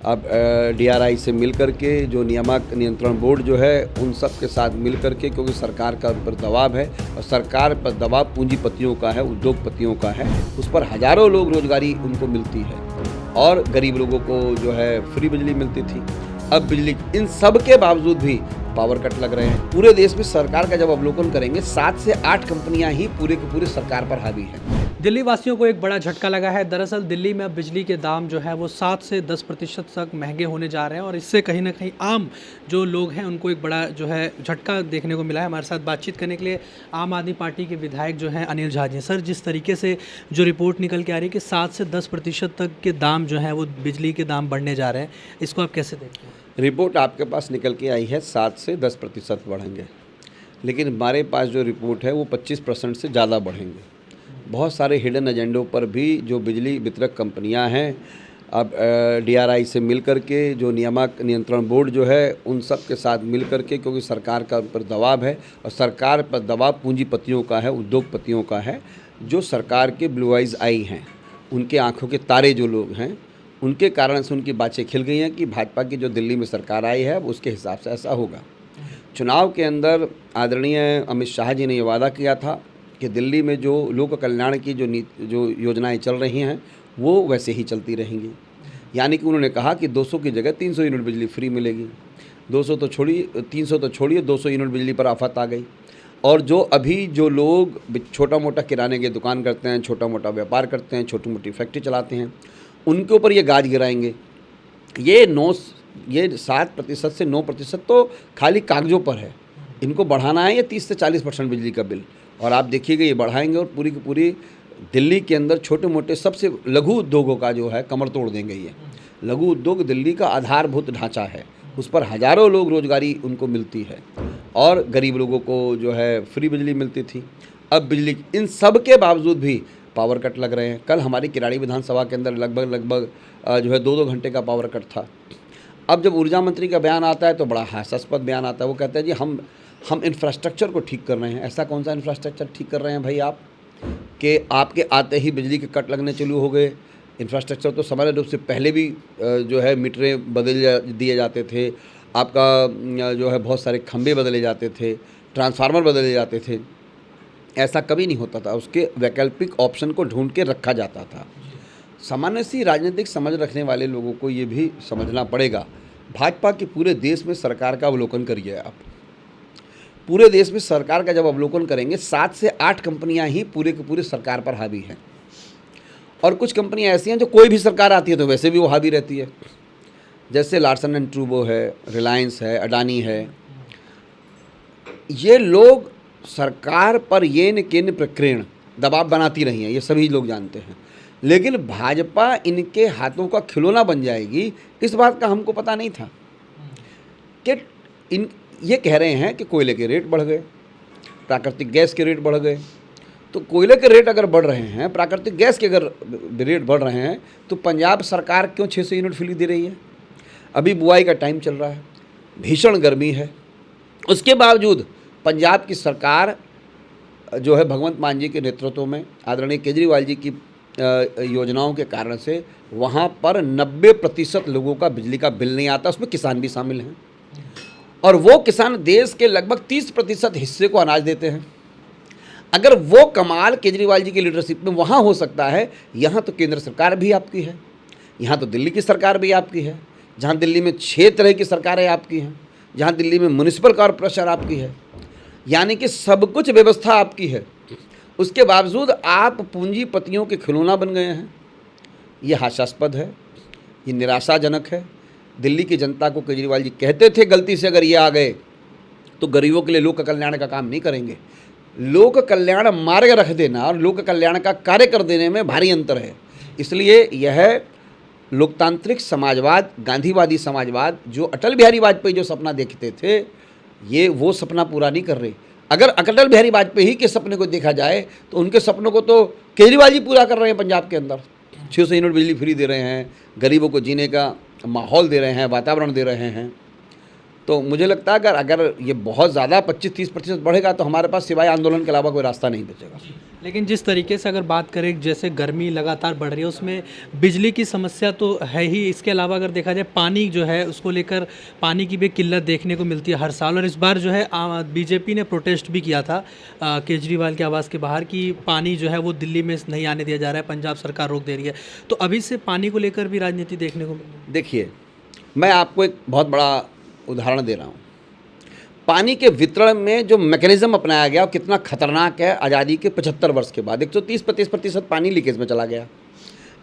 अब डीआरआई से मिल कर के जो नियामक नियंत्रण बोर्ड जो है उन सब के साथ मिल कर के, क्योंकि सरकार का उन पर दबाव है और सरकार पर दबाव पूंजीपतियों का है, उद्योगपतियों का है, उस पर हज़ारों लोग रोजगारी उनको मिलती है और गरीब लोगों को जो है फ्री बिजली मिलती थी। अब बिजली इन सब के बावजूद भी पावर कट लग रहे हैं। पूरे देश में सरकार का जब अवलोकन करेंगे 7 से 8 कंपनियां ही पूरे के पूरे सरकार पर हावी हैं। दिल्ली वासियों को एक बड़ा झटका लगा है। दरअसल दिल्ली में अब बिजली के दाम जो है वो 7 से 10% तक महंगे होने जा रहे हैं और इससे कहीं ना कहीं आम जो लोग हैं उनको एक बड़ा जो है झटका देखने को मिला है। हमारे साथ बातचीत करने के लिए आम आदमी पार्टी के विधायक जो हैं अनिल झा जी। सर, जिस तरीके से जो रिपोर्ट निकल के आ रही है कि 7 से 10% तक के दाम जो हैं वो बिजली के दाम बढ़ने जा रहे हैं, इसको आप कैसे देखते हैं? रिपोर्ट आपके पास निकल के आई है 7 से 10% बढ़ेंगे, लेकिन हमारे पास जो रिपोर्ट है वो 25% से ज़्यादा बढ़ेंगे। बहुत सारे हिडन एजेंडों पर भी जो बिजली वितरक कंपनियां हैं, अब डीआरआई से मिल कर के जो नियामक नियंत्रण बोर्ड जो है उन सब के साथ मिल कर के, क्योंकि सरकार का उन पर दबाव है और सरकार पर दबाव पूंजीपतियों का है, उद्योगपतियों का है, जो सरकार के ब्लू आइज आई हैं, उनके आँखों के तारे जो लोग हैं, उनके कारण से उनकी बातें खिल गई हैं कि भाजपा की जो दिल्ली में सरकार आई है उसके हिसाब से ऐसा होगा। चुनाव के अंदर आदरणीय अमित शाह जी ने ये वादा किया था कि दिल्ली में जो लोक कल्याण की जो योजनाएं चल रही हैं वो वैसे ही चलती रहेंगी। यानी कि उन्होंने कहा कि 200 की जगह 300 यूनिट बिजली फ्री मिलेगी। 200 तो छोड़िए, 300 तो छोड़िए, 200 यूनिट बिजली पर आफत आ गई। और जो अभी जो लोग छोटा मोटा किराने की दुकान करते हैं, छोटा मोटा व्यापार करते हैं, छोटी मोटी फैक्ट्री चलाते हैं, उनके ऊपर ये गाज गिराएंगे। ये 7% से 9% तो खाली कागज़ों पर है। इनको बढ़ाना है ये 30 से 40% बिजली का बिल, और आप देखिएगा ये बढ़ाएंगे और पूरी की पूरी दिल्ली के अंदर छोटे मोटे सबसे लघु उद्योगों का जो है कमर तोड़ देंगे। ये लघु उद्योग दिल्ली का आधारभूत ढांचा है, उस पर हज़ारों लोग रोजगारी उनको मिलती है और गरीब लोगों को जो है फ्री बिजली मिलती थी। अब बिजली इन सब के बावजूद भी पावर कट लग रहे हैं। कल हमारी किराड़ी विधानसभा के अंदर लगभग जो है 2-2 घंटे का पावर कट था। अब जब ऊर्जा मंत्री का बयान आता है तो बड़ा हास्यास्पद बयान आता है। वो कहते हैं जी हम इंफ्रास्ट्रक्चर को ठीक कर रहे हैं। ऐसा कौन सा इंफ्रास्ट्रक्चर ठीक कर रहे हैं भाई आप, कि आपके आते ही बिजली के कट लगने चालू हो गए? इंफ्रास्ट्रक्चर तो सामान्य रूप से पहले भी जो है मीटरें बदल दिए जाते थे, आपका जो है बहुत सारे खंभे बदले जाते थे, ट्रांसफार्मर बदले जाते थे। ऐसा कभी नहीं होता था। उसके वैकल्पिक ऑप्शन को ढूंढ के रखा जाता था। सामान्य सी राजनीतिक समझ रखने वाले लोगों को ये भी समझना पड़ेगा। भाजपा की पूरे देश में सरकार का अवलोकन करिए आप। पूरे देश में सरकार का जब अवलोकन करेंगे 7 से 8 कंपनियां ही पूरे के पूरे सरकार पर हावी हैं, और कुछ कंपनियां ऐसी हैं जो कोई भी सरकार आती है तो वैसे भी वो हावी रहती है। जैसे लार्सन एंड टूब्रो है, रिलायंस है, अडानी है। ये लोग सरकार पर ये न केन प्रकीर्ण दबाव बनाती रही हैं, ये सभी लोग जानते हैं, लेकिन भाजपा इनके हाथों का खिलौना बन जाएगी, इस बात का हमको पता नहीं था। कि ये कह रहे हैं कि कोयले के रेट बढ़ गए, प्राकृतिक गैस के रेट बढ़ गए। तो कोयले के रेट अगर बढ़ रहे हैं, प्राकृतिक गैस के अगर रेट बढ़ रहे हैं, तो पंजाब सरकार क्यों 600 यूनिट फ्री दे रही है? अभी बुआई का टाइम चल रहा है, भीषण गर्मी है, उसके बावजूद पंजाब की सरकार जो है भगवंत मान जी के नेतृत्व में, आदरणीय केजरीवाल जी की योजनाओं के कारण से वहाँ पर 90% लोगों का बिजली का बिल नहीं आता। उसमें किसान भी शामिल हैं, और वो किसान देश के लगभग 30% हिस्से को अनाज देते हैं। अगर वो कमाल केजरीवाल जी की लीडरशिप में वहाँ हो सकता है, यहाँ तो केंद्र सरकार भी आपकी है, यहाँ तो दिल्ली की सरकार भी आपकी है, जहाँ दिल्ली में 6 तरह की सरकारें आपकी हैं, जहाँ दिल्ली में म्यूनिसिपल कॉरपोरेशन आपकी है, यानी कि सब कुछ व्यवस्था आपकी है। उसके बावजूद आप पूंजीपतियों के खिलौना बन गए हैं। ये हास्यास्पद है, ये निराशाजनक है। दिल्ली की जनता को केजरीवाल जी कहते थे गलती से अगर ये आ गए तो गरीबों के लिए लोक कल्याण का काम नहीं करेंगे। लोक कल्याण मार्ग रख देना और लोक कल्याण का कार्य कर देने में भारी अंतर है। इसलिए यह लोकतांत्रिक समाजवाद, गांधीवादी समाजवाद, जो अटल बिहारी वाजपेयी जो सपना देखते थे, ये वो सपना पूरा नहीं कर रहे। अगर अटल बिहारी वाजपेयी के सपने को देखा जाए तो उनके सपनों को तो केजरीवाल जी पूरा कर रहे हैं। पंजाब के अंदर 600 यूनिट बिजली फ्री दे रहे हैं, गरीबों को जीने का माहौल दे रहे हैं, वातावरण दे रहे हैं। तो मुझे लगता है अगर ये बहुत ज़्यादा 25-30% बढ़ेगा तो हमारे पास सिवाय आंदोलन के अलावा कोई रास्ता नहीं बचेगा। लेकिन जिस तरीके से अगर बात करें, जैसे गर्मी लगातार बढ़ रही है, उसमें बिजली की समस्या तो है ही, इसके अलावा अगर देखा जाए पानी जो है उसको लेकर पानी की भी किल्लत देखने को मिलती है हर साल। और इस बार जो है बीजेपी ने प्रोटेस्ट भी किया था केजरीवाल के आवास के बाहर कि पानी जो है वो दिल्ली में नहीं आने दिया जा रहा है, पंजाब सरकार रोक दे रही है। तो अभी से पानी को लेकर भी राजनीति देखने को मिली। देखिए, मैं आपको एक बहुत बड़ा उदाहरण दे रहा हूँ। पानी के वितरण में जो मैकेनिज्म अपनाया गया वो कितना खतरनाक है। आज़ादी के 75 वर्ष के बाद 130-35% पानी लीकेज में चला गया।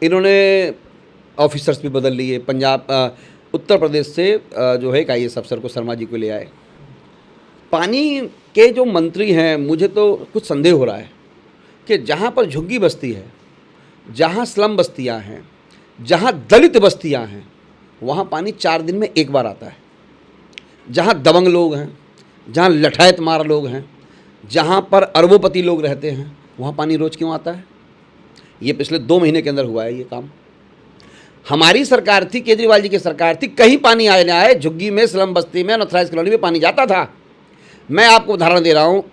इन्होंने ऑफिसर्स भी बदल लिए। उत्तर प्रदेश से जो है एक IAS अफसर को, शर्मा जी को ले आए। पानी के जो मंत्री हैं, मुझे तो कुछ संदेह हो रहा है कि जहाँ पर झुग्गी बस्ती है, जहाँ स्लम बस्तियाँ हैं, जहाँ दलित बस्तियाँ हैं, वहाँ पानी 4 दिन में एक बार आता है। जहाँ दबंग लोग हैं, जहाँ लठायत मार लोग हैं, जहाँ पर अरबोपति लोग रहते हैं, वहाँ पानी रोज़ क्यों आता है? ये पिछले 2 महीने के अंदर हुआ है ये काम। हमारी सरकार थी, केजरीवाल जी की सरकार थी, कहीं पानी आए ना आए, झुग्गी में, स्लम बस्ती में, अनऑथराइज्ड कॉलोनी में पानी जाता था। मैं आपको उदाहरण दे रहा हूँ,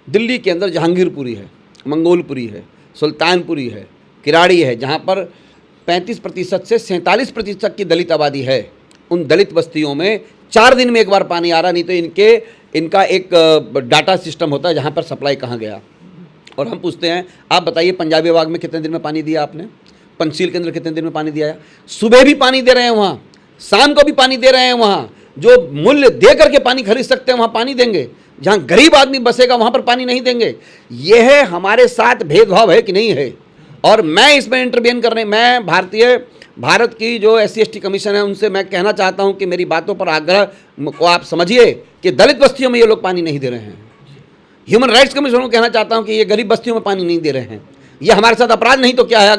दिल्ली के अंदर जहांगीरपुरी है, मंगोलपुरी है, सुल्तानपुरी है, किराड़ी है, जहाँ पर 35% से 47% की दलित आबादी है। उन दलित बस्तियों में 4 दिन में एक बार पानी आ रहा, नहीं तो इनका एक डाटा सिस्टम होता है जहाँ पर सप्लाई कहाँ गया। और हम पूछते हैं, आप बताइए पंजाबी बाग में कितने दिन में पानी दिया आपने? पंचशील के अंदर कितने दिन में पानी दिया है? सुबह भी पानी दे रहे हैं वहाँ, शाम को भी पानी दे रहे हैं वहाँ। जो मूल्य दे करके पानी खरीद सकते हैं वहाँ पानी देंगे, जहाँ गरीब आदमी बसेगा वहाँ पर पानी नहीं देंगे। यह है हमारे साथ भेदभाव है कि नहीं है? और मैं इसमें इंटरवेन करने, मैं भारत की जो SC/ST कमीशन है उनसे मैं कहना चाहता हूं कि मेरी बातों पर आग्रह को आप समझिए कि दलित बस्तियों में ये लोग पानी नहीं दे रहे हैं। ह्यूमन राइट्स कमीशन को कहना चाहता हूं कि ये गरीब बस्तियों में पानी नहीं दे रहे हैं। ये हमारे साथ अपराध नहीं तो क्या है?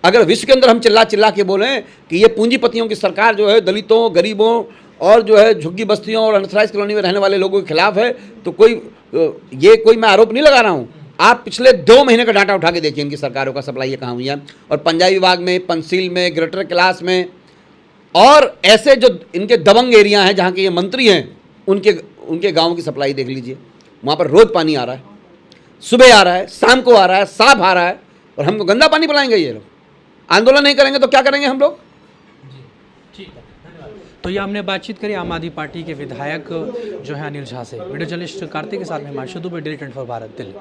अगर विश्व के अंदर हम चिल्ला के बोलें कि ये पूंजीपतियों की सरकार जो है दलितों, गरीबों और जो है झुग्गी बस्तियों और अनऑथराइज्ड कॉलोनी में रहने वाले लोगों के खिलाफ है, तो कोई मैं आरोप नहीं लगा रहा हूँ। आप पिछले 2 महीने का डाटा उठा के देखिए इनकी सरकारों का सप्लाई कहाँ हुई है। और पंजाबी विभाग में, पंचशील में, ग्रेटर कैलाश में और ऐसे जो इनके दबंग एरिया हैं जहाँ के ये मंत्री हैं, उनके गाँव की सप्लाई देख लीजिए। वहाँ पर रोज़ पानी आ रहा है, सुबह आ रहा है, शाम को आ रहा है, साफ आ रहा है। और हमको गंदा पानी पिलाएंगे ये लोग? आंदोलन नहीं करेंगे तो क्या करेंगे हम लोग? ठीक है, धन्यवाद। तो ये हमने बातचीत करी आम आदमी पार्टी के विधायक जो है अनिल झा से। वीडियो जर्नलिस्ट कार्तिक के साथ में हिमांशु दुबे, डेली 24 भारत, दिल्ली।